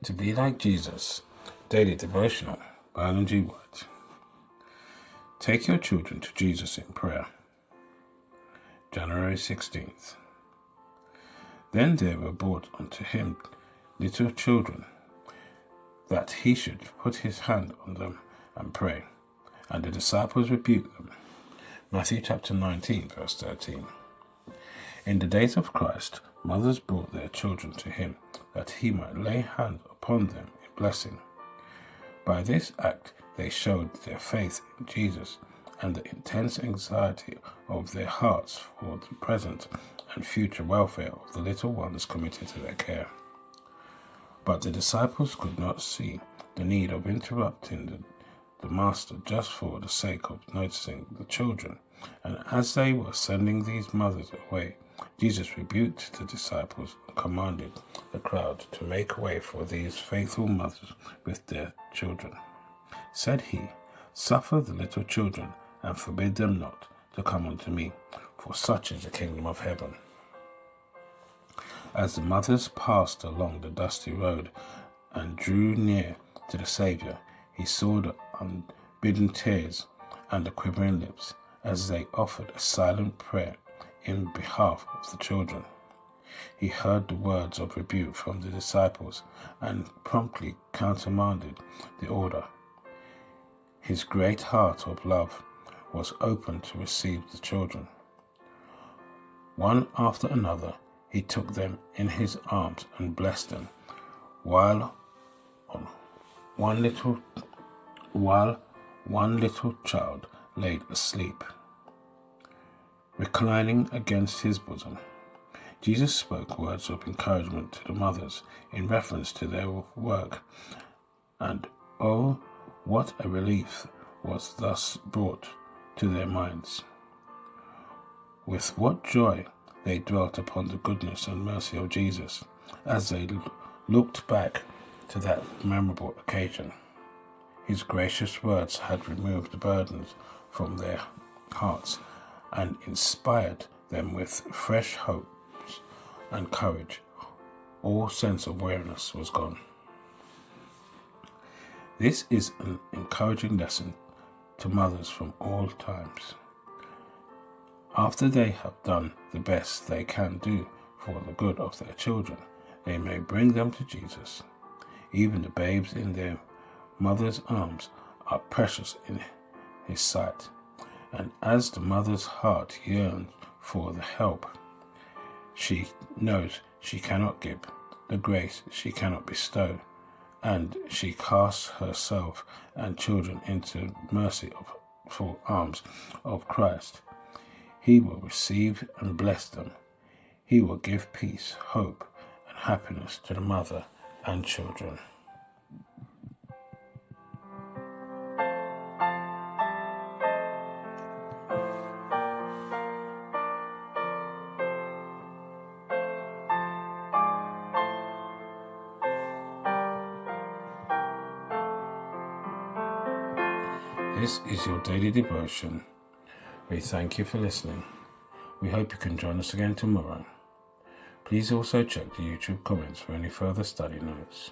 To be like Jesus, Daily Devotional by Alan G. White. Take your children to Jesus in prayer. January 16th. Then there were brought unto him little children, that he should put his hand on them and pray. And the disciples rebuked them. Matthew chapter 19, verse 13. In the days of Christ, mothers brought their children to him, that he might lay hands upon them in blessing. By this act they showed their faith in Jesus and the intense anxiety of their hearts for the present and future welfare of the little ones committed to their care. But the disciples could not see the need of interrupting the master just for the sake of noticing the children, and as they were sending these mothers away, Jesus rebuked the disciples and commanded the crowd to make way for these faithful mothers with their children. Said he, "Suffer the little children, and forbid them not to come unto me, for such is the kingdom of heaven." As the mothers passed along the dusty road and drew near to the Saviour, he saw the unbidden tears and the quivering lips as they offered a silent prayer in behalf of the children. He heard the words of rebuke from the disciples and promptly countermanded the order. His great heart of love was open to receive the children. One after another, he took them in his arms and blessed them, while one little child lay asleep, reclining against his bosom. Jesus spoke words of encouragement to the mothers in reference to their work, and oh, what a relief was thus brought to their minds. With what joy they dwelt upon the goodness and mercy of Jesus as they looked back to that memorable occasion. His gracious words had removed the burdens from their hearts and inspired them with fresh hopes and courage. All sense of weariness was gone. This is an encouraging lesson to mothers from all times. After they have done the best they can do for the good of their children, they may bring them to Jesus. Even the babes in their mother's arms are precious in his sight. And as the mother's heart yearns for the help she knows she cannot give, the grace she cannot bestow, and she casts herself and children into merciful arms of Christ, he will receive and bless them. He will give peace, hope, and happiness to the mother and children. This is your daily devotion. We thank you for listening. We hope you can join us again tomorrow. Please also check the YouTube comments for any further study notes.